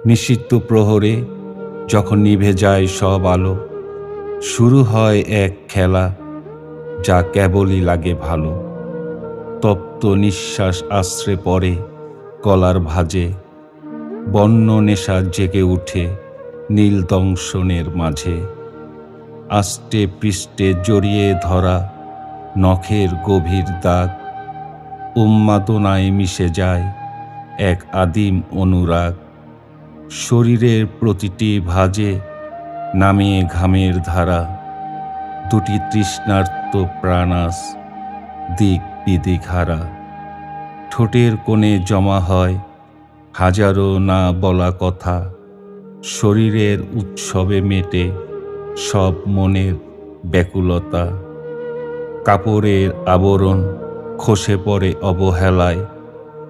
নিশিদ্ধ প্রহরে যখন নিভে যায় সব আলো, শুরু হয় এক খেলা যা কেবলই লাগে ভালো। তপ্ত নিঃশ্বাস আশ্রে পড়ে গলার ভাঁজে, বন্য নেশা জেগে উঠে নীল দংশনের মাঝে। আষ্টে পৃষ্ঠে জড়িয়ে ধরা নখের গভীর দাগ, উন্মাদনায় মিশে যায় এক আদিম অনুরাগ। শরীরের প্রতিটি ভাঁজে নামে ঘামের ধারা, দুটি তৃষ্ণার্ত প্রাণাস দিক বিদিক হারা। ঠোঁটের কোণে জমা হয় হাজারো না বলা কথা, শরীরের উৎসবে মেটে সব মনের ব্যাকুলতা। কাপড়ের আবরণ খসে পড়ে অবহেলায়,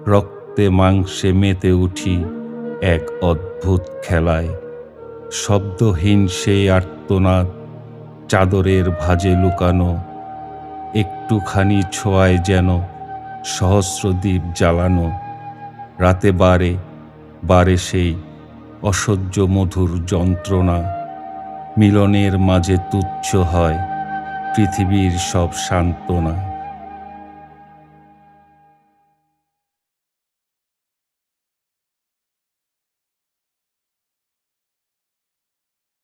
রক্তে মাংসে মেতে উঠি এক অদ্ভুত খেলায়। শব্দহীন সেই আর্তনাদ চাদরের ভাঁজে লুকানো, একটুখানি ছোঁয়ায় যেন সহস্রদীপ জ্বালানো। রাতে বারে বারে সেই অসহ্য মধুর যন্ত্রণা, মিলনের মাঝে তুচ্ছ হয় পৃথিবীর সব সান্ত্বনা।